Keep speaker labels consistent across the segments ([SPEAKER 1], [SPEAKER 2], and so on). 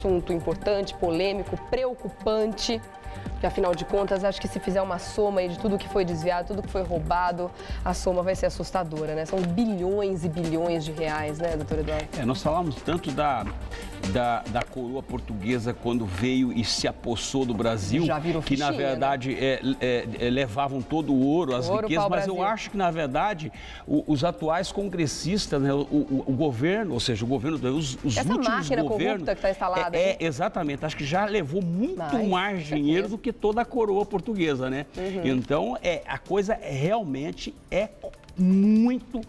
[SPEAKER 1] assunto importante, polêmico, preocupante. Porque, afinal de contas, acho que se fizer uma soma aí de tudo que foi desviado, tudo que foi roubado, a soma vai ser assustadora, né? São bilhões e bilhões de reais, né, doutor Eduardo?
[SPEAKER 2] Nós falamos tanto da coroa portuguesa quando veio e se apossou do Brasil,
[SPEAKER 1] Já virou
[SPEAKER 2] que na
[SPEAKER 1] fichinha,
[SPEAKER 2] verdade levavam todo o ouro, as riquezas, mas eu acho que na verdade os atuais congressistas, né, o governo, ou seja, o governo, os
[SPEAKER 1] Essa
[SPEAKER 2] últimos
[SPEAKER 1] máquina
[SPEAKER 2] governos...
[SPEAKER 1] corrupta que está instalada aí.
[SPEAKER 2] Exatamente, acho que já levou muito mais dinheiro do que toda a coroa portuguesa, né? Então, a coisa realmente é muito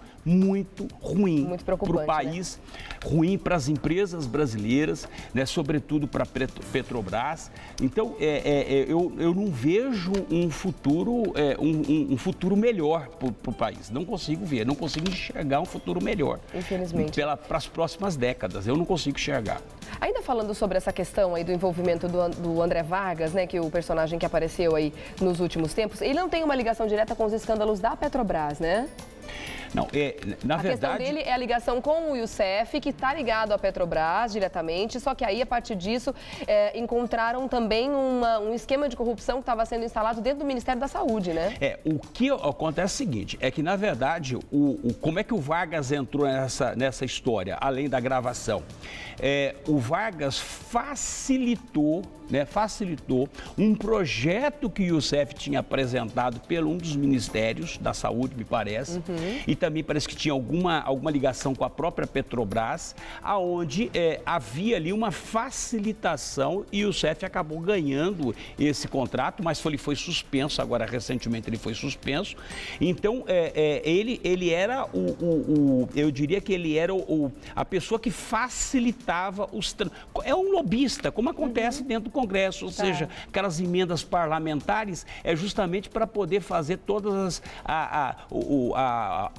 [SPEAKER 2] ruim para o país, né? Ruim para as empresas brasileiras, né? Sobretudo para a Petrobras. Então, eu não vejo um futuro, um futuro melhor para o país. Não consigo ver, não consigo enxergar um futuro melhor.
[SPEAKER 1] Infelizmente.
[SPEAKER 2] Para as próximas décadas, eu não consigo enxergar.
[SPEAKER 1] Ainda falando sobre essa questão aí do envolvimento do André Vargas, né, que é o personagem que apareceu aí nos últimos tempos, ele não tem uma ligação direta com os escândalos da Petrobras, né?
[SPEAKER 2] Não, na verdade...
[SPEAKER 1] A questão dele é a ligação com o Youssef, que está ligado à Petrobras diretamente, só que aí, a partir disso, encontraram também um esquema de corrupção que estava sendo instalado dentro do Ministério da Saúde, né?
[SPEAKER 2] O que acontece é o seguinte, é que, na verdade, como é que o Vargas entrou nessa história, além da gravação? O Vargas facilitou um projeto que o Youssef tinha apresentado pelo um dos ministérios da saúde, me parece, e também parece que tinha alguma ligação com a própria Petrobras, aonde havia ali uma facilitação e o Youssef acabou ganhando esse contrato, mas ele foi suspenso, agora recentemente ele foi suspenso. Então, ele era eu diria que ele era a pessoa que facilitava é um lobista, como acontece dentro do Congresso, ou seja, aquelas emendas parlamentares é justamente para poder fazer todas a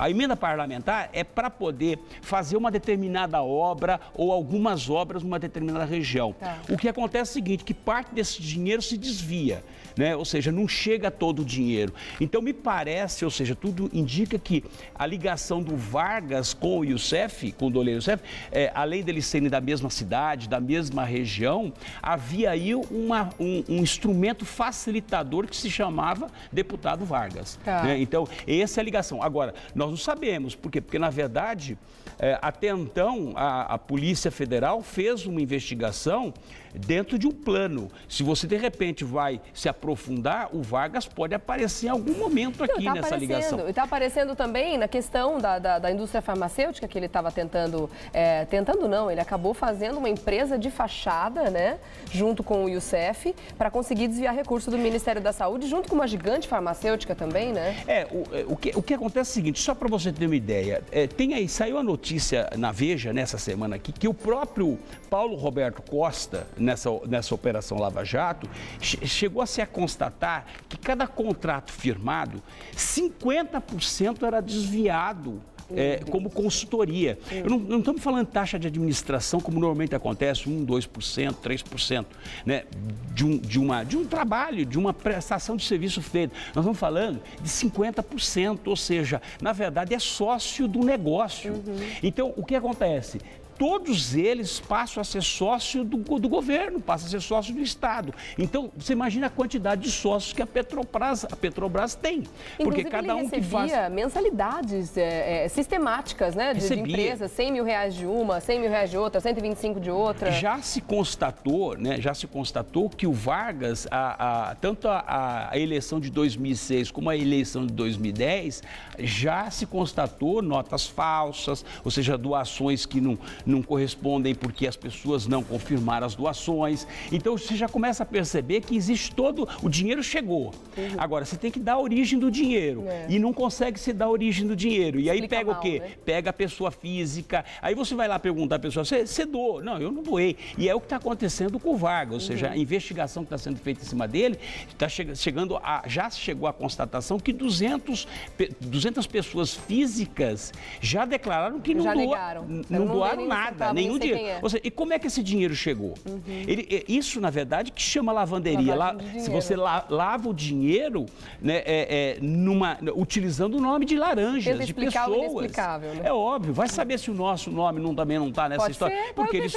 [SPEAKER 2] emenda parlamentar é para poder fazer uma determinada obra ou algumas obras numa determinada região. O que acontece é o seguinte, que parte desse dinheiro se desvia, né? Ou seja, não chega todo o dinheiro. Então, me parece, ou seja, tudo indica que a ligação do Vargas com o Youssef, com o doleiro Youssef, além deles serem da mesma cidade, da mesma região, havia aí um instrumento facilitador que se chamava deputado Vargas. Né? Então, essa é a ligação. Agora, nós não sabemos, por quê? Porque, na verdade, até então, a Polícia Federal fez uma investigação dentro de um plano. Se você, de repente, vai se aprofundar, o Vargas pode aparecer em algum momento aqui nessa ligação.
[SPEAKER 1] E está aparecendo também na questão da indústria farmacêutica, que ele estava tentando não, ele acabou fazendo uma empresa de fachada, né, junto com o Youssef, para conseguir desviar recursos do Ministério da Saúde, junto com uma gigante farmacêutica também, né?
[SPEAKER 2] O que acontece é o seguinte, só para você ter uma ideia, saiu a notícia na Veja, nessa semana aqui, que o próprio Paulo Roberto Costa, nessa Operação Lava Jato, chegou a se constatar que cada contrato firmado, 50% era desviado como consultoria. Não estamos falando de taxa de administração, como normalmente acontece, 1%, 2%, 3%, né, de um trabalho, de uma prestação de serviço feito. Nós estamos falando de 50%, ou seja, na verdade é sócio do negócio. Então, o que acontece? Todos eles passam a ser sócio do governo, passam a ser sócio do Estado. Então, você imagina a quantidade de sócios que a Petrobras tem. Porque cada um que faz...
[SPEAKER 1] mensalidades sistemáticas, né, de empresas, 100 mil reais de uma, 100 mil reais de outra, 125 de outra.
[SPEAKER 2] Já se constatou que o Vargas, tanto a eleição de 2006 como a eleição de 2010, já se constatou notas falsas, ou seja, doações que não correspondem porque as pessoas não confirmaram as doações. Então, você já começa a perceber que existe o dinheiro chegou. Agora, você tem que dar a origem do dinheiro e não consegue se dar a origem do dinheiro. E aí pega o quê? Né? Pega a pessoa física, aí você vai lá perguntar à pessoa, você doou? Não, eu não doei. E é o que está acontecendo com o Vargas, ou seja, a investigação que está sendo feita em cima dele, já chegou à constatação que 200 pessoas físicas já declararam que não doaram nada. nada, nenhum dinheiro. Ou seja, e como é que esse dinheiro chegou? Isso, na verdade, que chama lavanderia. Se você lava o dinheiro, né, utilizando o nome de laranjas, de pessoas.
[SPEAKER 1] O inexplicável, né?
[SPEAKER 2] É óbvio, vai saber se o nosso nome também não está nessa história. Porque eles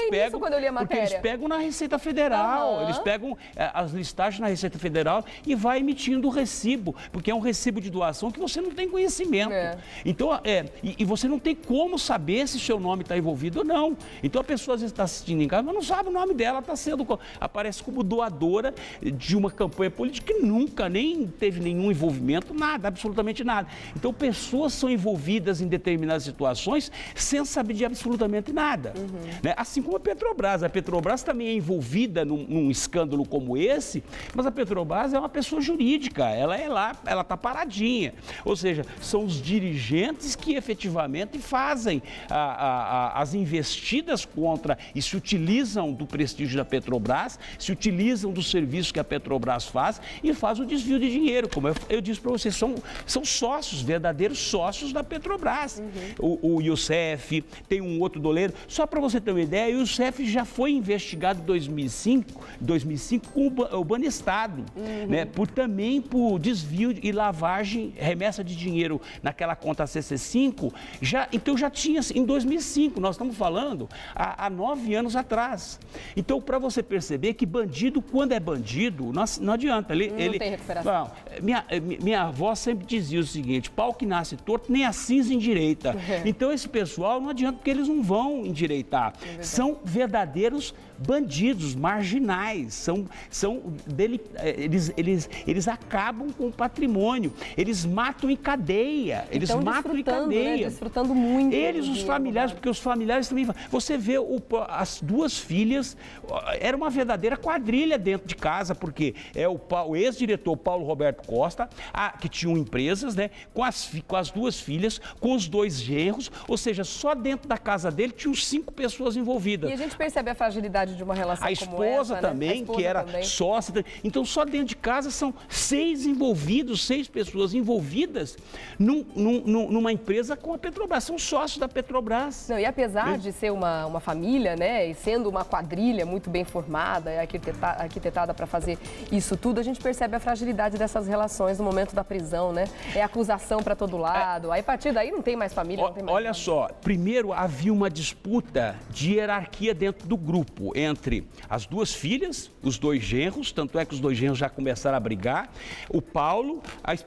[SPEAKER 2] pegam na Receita Federal, eles pegam as listagens na Receita Federal e vai emitindo o recibo, porque é um recibo de doação que você não tem conhecimento. Então, e você não tem como saber se o seu nome está envolvido ou não. Então a pessoa às vezes está assistindo em casa, mas não sabe o nome dela, aparece como doadora de uma campanha política que nunca nem teve nenhum envolvimento, nada, absolutamente nada. Então pessoas são envolvidas em determinadas situações sem saber de absolutamente nada. Né? Assim como a Petrobras também é envolvida num escândalo como esse, mas a Petrobras é uma pessoa jurídica, ela é lá, ela está paradinha. Ou seja, são os dirigentes que efetivamente fazem as investidas contra e se utilizam do prestígio da Petrobras, se utilizam do serviço que a Petrobras faz e faz o desvio de dinheiro. Como eu disse para vocês, são sócios, verdadeiros sócios da Petrobras. O Youssef, tem um outro doleiro. Só para você ter uma ideia, o Youssef já foi investigado em 2005 com o Banestado, né, também por desvio e lavagem, remessa de dinheiro naquela conta CC5, então já tinha, em 2005, nós estamos falando há 9 anos atrás. Então, para você perceber que bandido, quando é bandido, não adianta. Ele
[SPEAKER 1] tem recuperação.
[SPEAKER 2] Minha avó sempre dizia o seguinte: pau que nasce torto, nem a cinza endireita. Então, esse pessoal não adianta, porque eles não vão endireitar. São verdadeiros bandidos, marginais, eles acabam com o patrimônio, eles matam em cadeia,
[SPEAKER 1] desfrutando muito.
[SPEAKER 2] Os familiares, porque os familiares também, você vê as duas filhas, era uma verdadeira quadrilha dentro de casa, porque o ex-diretor Paulo Roberto Costa, que tinham empresas, né, com as duas filhas, com os 2 genros, ou seja, só dentro da casa dele tinham 5 pessoas envolvidas.
[SPEAKER 1] E a gente percebe a fragilidade de uma relação como essa,
[SPEAKER 2] a esposa também, que era sócia. Então, só dentro de casa são 6 pessoas envolvidas numa empresa com a Petrobras, são sócios da Petrobras.
[SPEAKER 1] Não, e apesar de ser uma família, né, e sendo uma quadrilha muito bem formada, arquitetada para fazer isso tudo, a gente percebe a fragilidade dessas relações no momento da prisão, né? É acusação para todo lado, aí a partir daí não tem mais família, não tem mais
[SPEAKER 2] Olha só, primeiro havia uma disputa de hierarquia dentro do grupo, entre as 2 filhas, os 2 genros, tanto é que os 2 genros já começaram a brigar, o Paulo,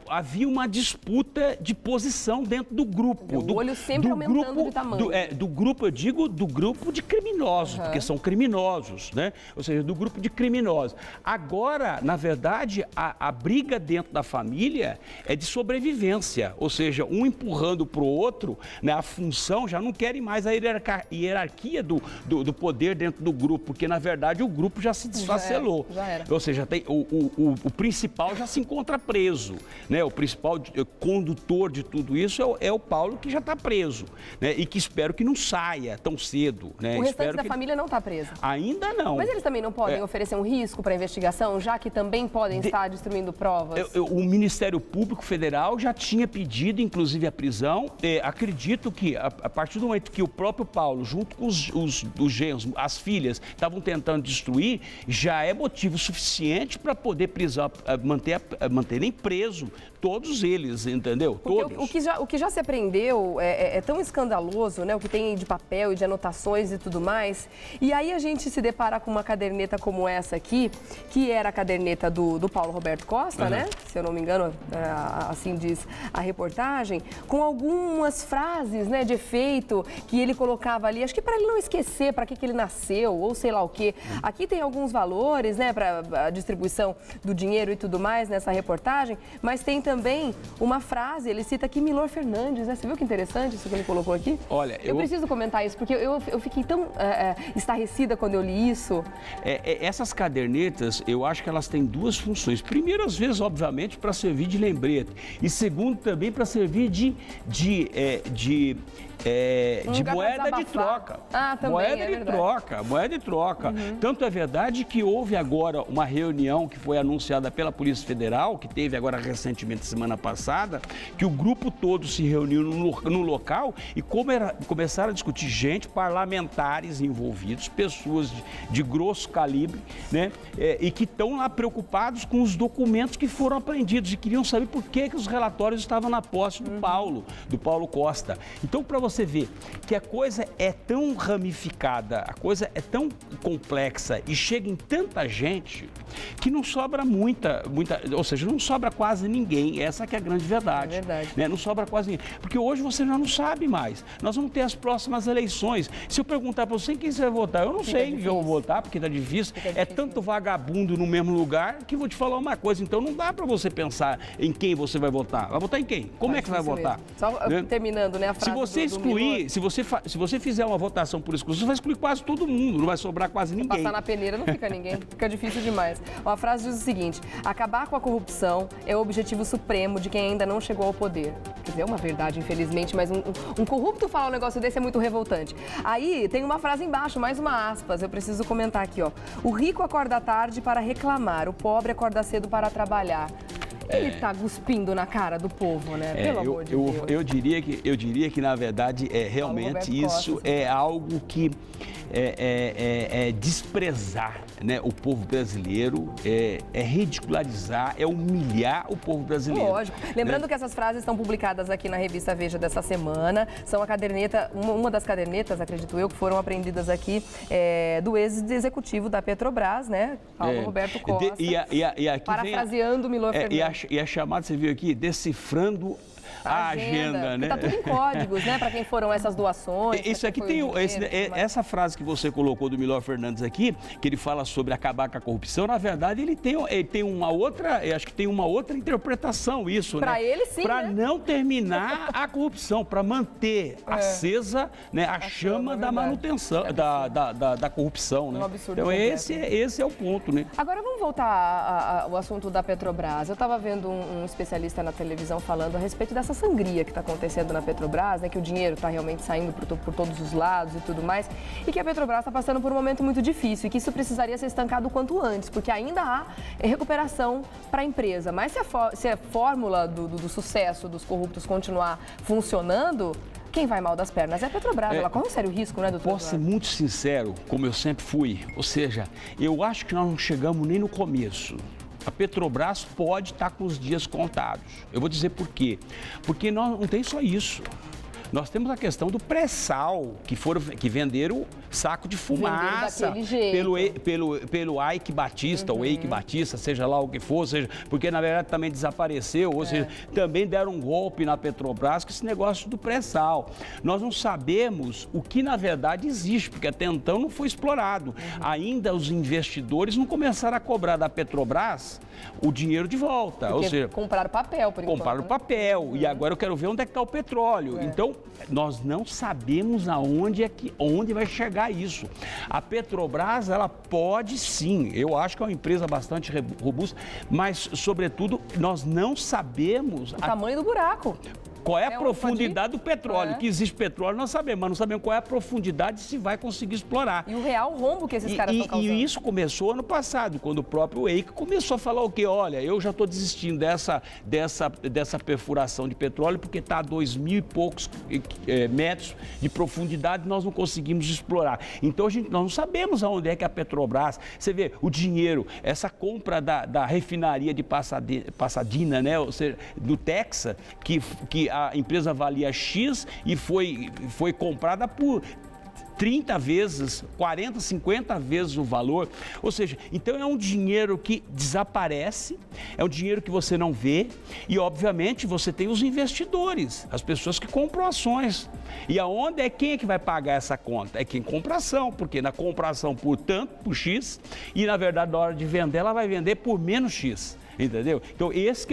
[SPEAKER 2] havia uma disputa de posição dentro do grupo.
[SPEAKER 1] O olho sempre aumentando de tamanho.
[SPEAKER 2] Do grupo, eu digo, do grupo de criminosos, porque são criminosos, né? Ou seja, do grupo de criminosos. Agora, na verdade, a briga dentro da família é de sobrevivência, ou seja, um empurrando para o outro, né? A função, já não querem mais a hierarquia do poder dentro do grupo, porque, na verdade, o grupo já se desfacelou.
[SPEAKER 1] Já era.
[SPEAKER 2] Ou seja, o principal já se encontra preso, né? O principal condutor de tudo isso é o Paulo, que já está preso, né? E que espero que não saia tão cedo, né?
[SPEAKER 1] O restante da família não está preso?
[SPEAKER 2] Ainda não.
[SPEAKER 1] Mas eles também não podem oferecer um risco para a investigação, já que também podem estar destruindo provas?
[SPEAKER 2] O Ministério Público Federal já tinha pedido, inclusive, a prisão. Acredito que, a partir do momento que o próprio Paulo, junto com os genros, as filhas, estavam tentando destruir, já é motivo suficiente para poder manterem preso todos eles, entendeu?
[SPEAKER 1] Porque
[SPEAKER 2] todos.
[SPEAKER 1] O que já se apreendeu é tão escandaloso, né? O que tem de papel e de anotações e tudo mais. E aí a gente se depara com uma caderneta como essa aqui, que era a caderneta do Paulo Roberto Costa, né? Se eu não me engano, assim diz a reportagem, com algumas frases, né, de efeito que ele colocava ali, acho que para ele não esquecer para que ele nasceu, ou sei lá o quê. Aqui tem alguns valores, né, para a distribuição do dinheiro e tudo mais nessa reportagem, mas tem também uma frase, ele cita aqui Milor Fernandes, né? Você viu que interessante isso que ele colocou aqui?
[SPEAKER 2] Olha,
[SPEAKER 1] eu preciso comentar isso, porque eu fiquei tão estarrecida quando eu li isso.
[SPEAKER 2] Essas cadernetas, eu acho que elas têm 2 funções. Primeiro, às vezes, obviamente, para servir de lembrete. E segundo, também para servir de moeda de troca. Moeda de troca. Tanto é verdade que houve agora uma reunião que foi anunciada pela Polícia Federal, que teve agora recentemente, semana passada, que o grupo todo se reuniu no local e começaram a discutir gente, parlamentares envolvidos, pessoas de grosso calibre, né? E que estão lá preocupados com os documentos que foram apreendidos e queriam saber por que os relatórios estavam na posse do Paulo Costa. Então, para você ver que a coisa é tão ramificada, a coisa é tão complexa e chega em tanta gente que não sobra muita, ou seja, não sobra quase ninguém. Essa que é a grande verdade.
[SPEAKER 1] É verdade.
[SPEAKER 2] Né? Não sobra quase ninguém. Porque hoje você já não sabe mais. Nós vamos ter as próximas eleições. Se eu perguntar para você em quem você vai votar, eu não sei em quem eu vou votar, porque está difícil. É tanto vagabundo no mesmo lugar que vou te falar uma coisa. Então não dá para você pensar em quem você vai votar. Vai votar em quem? Como é que vai votar?
[SPEAKER 1] Só terminando, né, a frase
[SPEAKER 2] se você excluir, se você fizer uma votação por exclusão, você vai excluir quase todo mundo, não vai sobrar quase ninguém.
[SPEAKER 1] Passar na peneira não fica ninguém, fica difícil demais. A frase diz o seguinte: acabar com a corrupção é o objetivo supremo de quem ainda não chegou ao poder. Quer dizer, é uma verdade, infelizmente, mas um corrupto falar um negócio desse é muito revoltante. Aí tem uma frase embaixo, mais uma aspas, eu preciso comentar aqui, ó. O rico acorda tarde para reclamar, o pobre acorda cedo para trabalhar. Ele tá cuspindo na cara do povo, né? Pelo amor de Deus.
[SPEAKER 2] Eu diria que, na verdade, realmente isso é algo que é desprezar, né, o povo brasileiro, é ridicularizar, é humilhar o povo brasileiro.
[SPEAKER 1] Lógico. Lembrando, né, que essas frases estão publicadas aqui na revista Veja dessa semana. São a caderneta, uma das cadernetas, acredito eu, que foram apreendidas aqui do ex-executivo da Petrobras, né? Paulo Roberto Costa.
[SPEAKER 2] E aqui
[SPEAKER 1] parafraseando Milor Fernandes.
[SPEAKER 2] E a chamada, você viu aqui, decifrando a agenda, né?
[SPEAKER 1] Está tudo em códigos, né? Para quem foram essas doações.
[SPEAKER 2] Isso aqui tem essa frase que você colocou do Milor Fernandes aqui, que ele fala sobre acabar com a corrupção. Na verdade, ele tem uma outra, eu acho que tem uma outra interpretação isso,
[SPEAKER 1] pra
[SPEAKER 2] né?
[SPEAKER 1] Para ele sim,
[SPEAKER 2] para
[SPEAKER 1] né?
[SPEAKER 2] não terminar a corrupção, para manter acesa, né, a chama da manutenção da corrupção, né?
[SPEAKER 1] Um absurdo.
[SPEAKER 2] Então esse é o ponto, né?
[SPEAKER 1] Agora vamos voltar ao assunto da Petrobras. Eu estava vendo um especialista na televisão falando a respeito dessa sangria que está acontecendo na Petrobras, né, que o dinheiro está realmente saindo por todos os lados e tudo mais, e que a Petrobras está passando por um momento muito difícil e que isso precisaria ser estancado o quanto antes, porque ainda há recuperação para a empresa. Mas se a fórmula do sucesso dos corruptos continuar funcionando, quem vai mal das pernas é a Petrobras. Ela corre um sério risco, né, doutor?
[SPEAKER 2] Posso ser muito sincero, como eu sempre fui, ou seja, eu acho que nós não chegamos nem no começo. A Petrobras pode estar com os dias contados. Eu vou dizer por quê. Porque não tem só isso. Nós temos a questão do pré-sal, que venderam saco de fumaça pelo Eike Batista, ou Eike Batista, seja lá o que for, porque na verdade também desapareceu, ou seja, também deram um golpe na Petrobras com esse negócio do pré-sal. Nós não sabemos o que na verdade existe, porque até então não foi explorado. Ainda os investidores não começaram a cobrar da Petrobras o dinheiro de volta.
[SPEAKER 1] Porque
[SPEAKER 2] ou seja,
[SPEAKER 1] compraram papel, por enquanto.
[SPEAKER 2] Compraram papel, e agora eu quero ver onde é que está o petróleo. Então, nós não sabemos onde vai chegar isso. A Petrobras, ela pode sim, eu acho que é uma empresa bastante robusta, mas, sobretudo, nós não sabemos
[SPEAKER 1] o tamanho do buraco.
[SPEAKER 2] Qual é a profundidade do petróleo? Que existe petróleo, nós sabemos, mas não sabemos qual é a profundidade se vai conseguir explorar.
[SPEAKER 1] E o real rombo que esses caras estão causando.
[SPEAKER 2] E isso começou ano passado, quando o próprio Eike começou a falar o quê? Olha, eu já estou desistindo dessa perfuração de petróleo, porque está a 2.000 e poucos metros de profundidade, nós não conseguimos explorar. Então, nós não sabemos aonde é que a Petrobras... Você vê, o dinheiro, essa compra da refinaria de Pasadena, né? Ou seja, do Texas, que a empresa valia X e foi comprada por 30 vezes, 40, 50 vezes o valor. Ou seja, então é um dinheiro que desaparece, é um dinheiro que você não vê e, obviamente, você tem os investidores, as pessoas que compram ações. E quem é que vai pagar essa conta? É quem compra ação, porque na compração por X, e na verdade na hora de vender ela vai vender por menos X. Entendeu? Então, esse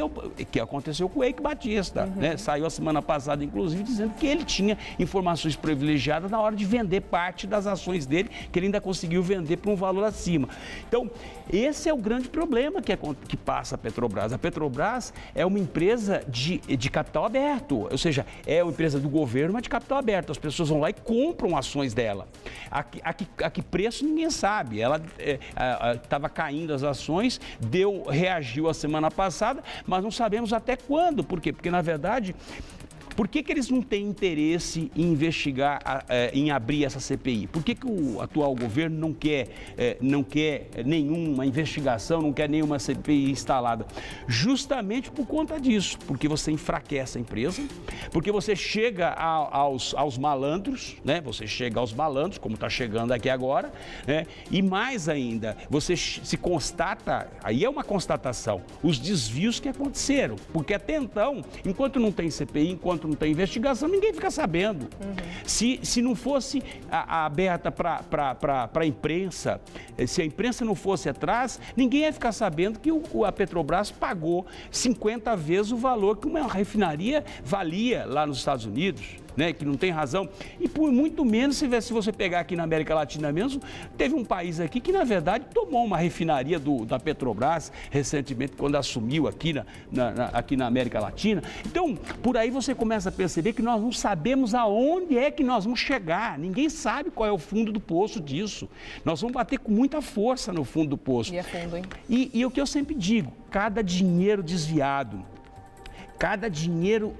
[SPEAKER 2] que aconteceu com o Eike Batista, né? Saiu a semana passada, inclusive, dizendo que ele tinha informações privilegiadas na hora de vender parte das ações dele, que ele ainda conseguiu vender por um valor acima. Então, esse é o grande problema que passa a Petrobras. A Petrobras é uma empresa de capital aberto, ou seja, é uma empresa do governo, mas de capital aberto. As pessoas vão lá e compram ações dela. A que preço ninguém sabe. Ela estava caindo as ações, reagiu a semana passada, mas não sabemos até quando. Por quê? Porque, na verdade, Por que eles não têm interesse em investigar, em abrir essa CPI? Por que o atual governo não quer nenhuma investigação, não quer nenhuma CPI instalada? Justamente por conta disso, porque você enfraquece a empresa, porque você chega aos malandros, né? Você chega aos malandros, como está chegando aqui agora, né? E mais ainda, você se constata, aí é uma constatação, os desvios que aconteceram, porque até então, enquanto não tem CPI, enquanto não tem investigação, ninguém fica sabendo. Se não fosse aberta para a imprensa, se a imprensa não fosse atrás, ninguém ia ficar sabendo que a Petrobras pagou 50 vezes o valor que uma refinaria valia lá nos Estados Unidos, né, que não tem razão. E por muito menos, se você pegar aqui na América Latina mesmo, teve um país aqui que, na verdade, tomou uma refinaria da Petrobras recentemente, quando assumiu aqui na América Latina. Então, por aí você começa a perceber que nós não sabemos aonde é que nós vamos chegar. Ninguém sabe qual é o fundo do poço disso. Nós vamos bater com muita força no fundo do poço.
[SPEAKER 1] E é fundo, hein?
[SPEAKER 2] E o que eu sempre digo, cada dinheiro desviado, cada dinheiro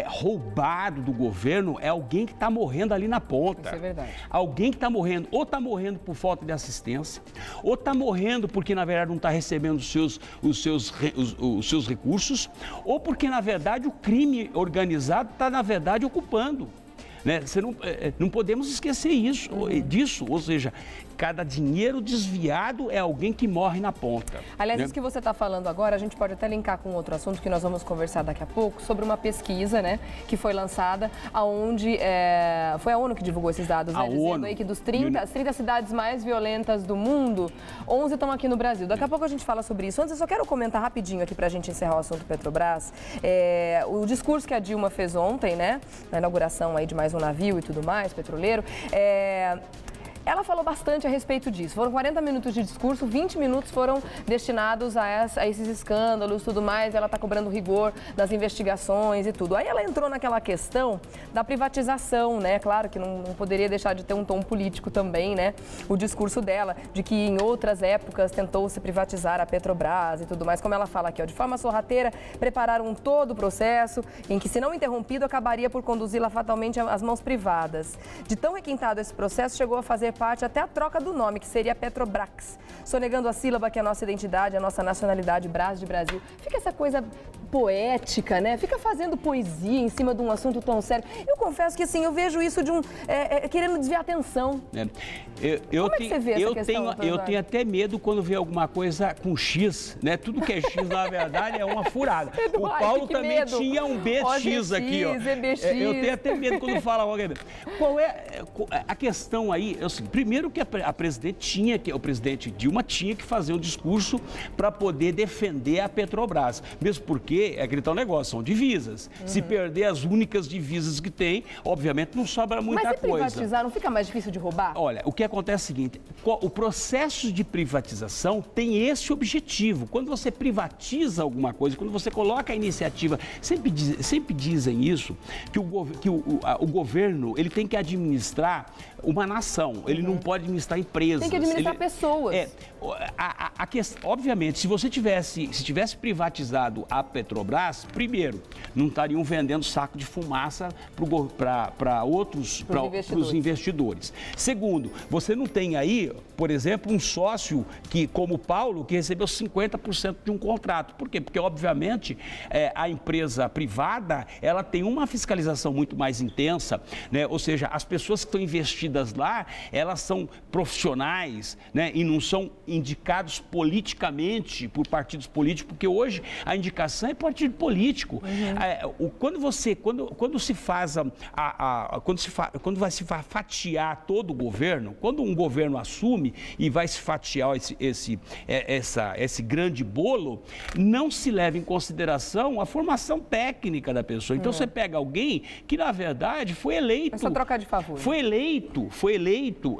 [SPEAKER 2] roubado do governo é alguém que está morrendo ali na ponta.
[SPEAKER 1] Isso é verdade.
[SPEAKER 2] Alguém que está morrendo, ou está morrendo por falta de assistência, ou está morrendo porque, na verdade, não está recebendo os seus recursos, ou porque, na verdade, o crime organizado está, na verdade, ocupando. Né? Não podemos esquecer disso, ou seja, cada dinheiro desviado é alguém que morre na ponta.
[SPEAKER 1] Aliás,
[SPEAKER 2] né?
[SPEAKER 1] Isso que você está falando agora, a gente pode até linkar com outro assunto que nós vamos conversar daqui a pouco, sobre uma pesquisa, né, que foi lançada, aonde foi a ONU que divulgou esses dados, né, dizendo aí que as 30 cidades mais violentas do mundo, 11 estão aqui no Brasil. Daqui a pouco a gente fala sobre isso. Antes, eu só quero comentar rapidinho aqui para a gente encerrar o assunto Petrobras, o discurso que a Dilma fez ontem, né, na inauguração aí de mais um navio e tudo mais, petroleiro, ela falou bastante a respeito disso. Foram 40 minutos de discurso, 20 minutos foram destinados a esses escândalos e tudo mais. Ela está cobrando rigor nas investigações e tudo. Aí ela entrou naquela questão da privatização, né? Claro que não poderia deixar de ter um tom político também, né? O discurso dela, de que em outras épocas tentou-se privatizar a Petrobras e tudo mais. Como ela fala aqui, ó, de forma sorrateira, prepararam todo o processo em que, se não interrompido, acabaria por conduzi-la fatalmente às mãos privadas. De tão requintado esse processo, chegou a fazer parte até a troca do nome, que seria Petrobrax, sonegando a sílaba que é a nossa identidade, a nossa nacionalidade, Brás de Brasil. Fica essa coisa poética, né? Fica fazendo poesia em cima de um assunto tão sério. Eu confesso que, assim, eu vejo isso de querendo desviar a atenção. Como é que você vê essa questão?
[SPEAKER 2] Eu tenho até medo quando vê alguma coisa com X, né? Tudo que é X, na verdade, é uma furada. O Paulo também tinha um BX aqui, ó.
[SPEAKER 1] EBX.
[SPEAKER 2] Eu tenho até medo quando fala algo. Qual é a questão aí? Primeiro que o presidente Dilma tinha que fazer um discurso para poder defender a Petrobras, mesmo porque é aquele tal negócio, são divisas. Se perder as únicas divisas que tem, obviamente não sobra muita coisa.
[SPEAKER 1] Mas se privatizar, não fica mais difícil de roubar?
[SPEAKER 2] Olha, o que acontece é o seguinte, o processo de privatização tem esse objetivo. Quando você privatiza alguma coisa, quando você coloca a iniciativa, sempre dizem isso, que o governo ele tem que administrar uma nação, ele não pode administrar empresas.
[SPEAKER 1] Tem que administrar pessoas.
[SPEAKER 2] Obviamente, se tivesse privatizado a Petrobras, primeiro, não estariam vendendo saco de fumaça para os investidores. Segundo, você não tem aí, por exemplo, um sócio como o Paulo, que recebeu 50% de um contrato. Por quê? Porque, obviamente, a empresa privada, ela tem uma fiscalização muito mais intensa, né? Ou seja, as pessoas que estão investidas lá, elas são profissionais, né? E não são indicados politicamente por partidos políticos, porque hoje a indicação é partido político. Quando vai se fatiar todo o governo, quando um governo assume e vai se fatiar esse grande bolo, não se leva em consideração a formação técnica da pessoa. Então você pega alguém que, na verdade, foi eleito.
[SPEAKER 1] É só trocar de favor.
[SPEAKER 2] Foi eleito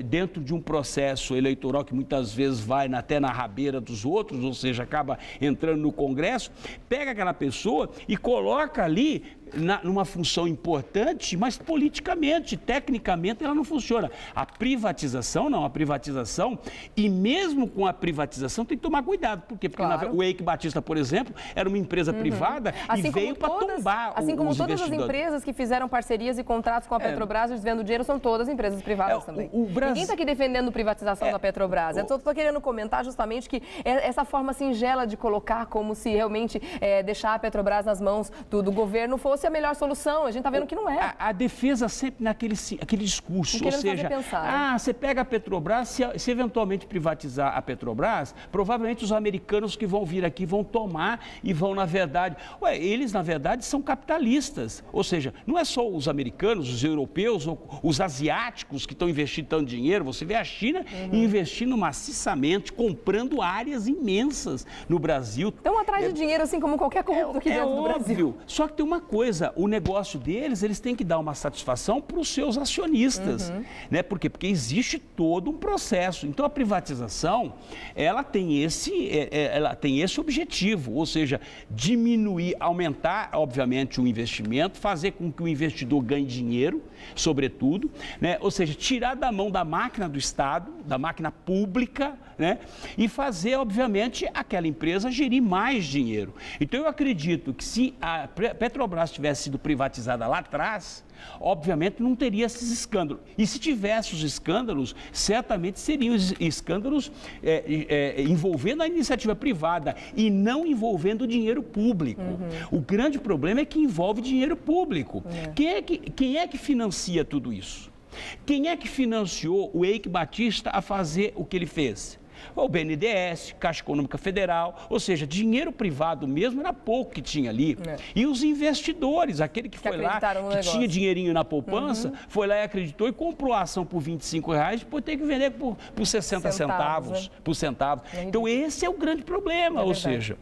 [SPEAKER 2] dentro de um processo eleitoral que muitas vezes vai até na rabeira dos outros, ou seja, acaba entrando no Congresso, pega aquela pessoa e coloca ali numa função importante, mas politicamente, tecnicamente, ela não funciona. A privatização, não. A privatização, e mesmo com a privatização, tem que tomar cuidado. Por quê? Porque
[SPEAKER 1] claro.
[SPEAKER 2] o Eike Batista, por exemplo, era uma empresa privada
[SPEAKER 1] assim
[SPEAKER 2] e veio para tombar
[SPEAKER 1] assim como
[SPEAKER 2] os
[SPEAKER 1] todas as
[SPEAKER 2] investidores.
[SPEAKER 1] empresas que fizeram parcerias e contratos com a Petrobras desviando dinheiro, são todas empresas privadas também. Ninguém está aqui defendendo privatização da Petrobras. Eu estou querendo comentar justamente que essa forma singela de colocar como se realmente deixar a Petrobras nas mãos do governo fosse a melhor solução. A gente está vendo que não é.
[SPEAKER 2] A defesa sempre naquele discurso, ou seja, você pega a Petrobras, se eventualmente privatizar a Petrobras, provavelmente os americanos que vão vir aqui vão tomar e vão, na verdade... eles, na verdade, são capitalistas. Ou seja, não é só os americanos, os europeus, os asiáticos que estão investindo tanto dinheiro. Você vê a China investindo maciçamente, comprando áreas imensas no Brasil.
[SPEAKER 1] Estão atrás de dinheiro, assim como qualquer corrupto aqui dentro do Brasil.
[SPEAKER 2] Só que tem uma coisa, o negócio deles, eles têm que dar uma satisfação para os seus acionistas. Né? Por quê? Porque existe todo um processo. Então, a privatização, ela tem esse objetivo, ou seja, diminuir, aumentar, obviamente, o investimento, fazer com que o investidor ganhe dinheiro, sobretudo, né? Ou seja, tirar da mão da máquina do Estado, da máquina pública, né? E fazer, obviamente, aquela empresa gerir mais dinheiro. Então, eu acredito que se a Petrobras tivesse sido privatizada lá atrás, obviamente não teria esses escândalos. E se tivesse os escândalos, certamente seriam escândalos envolvendo a iniciativa privada e não envolvendo o dinheiro público. O grande problema é que envolve dinheiro público. Quem é que financia tudo isso? Quem é que financiou o Eike Batista a fazer o que ele fez? O BNDES, Caixa Econômica Federal, ou seja, dinheiro privado mesmo era pouco que tinha ali. E os investidores, aquele que foi lá, que tinha dinheirinho na poupança, foi lá e acreditou e comprou a ação por R$25, depois tem que vender por 60 centavos, por centavos. Então esse é o grande problema, ou seja...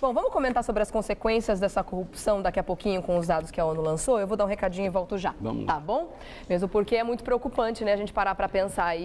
[SPEAKER 1] Bom, vamos comentar sobre as consequências dessa corrupção daqui a pouquinho com os dados que a ONU lançou. Eu vou dar um recadinho e volto já, tá bom? Mesmo porque é muito preocupante, né, a gente parar para pensar aí.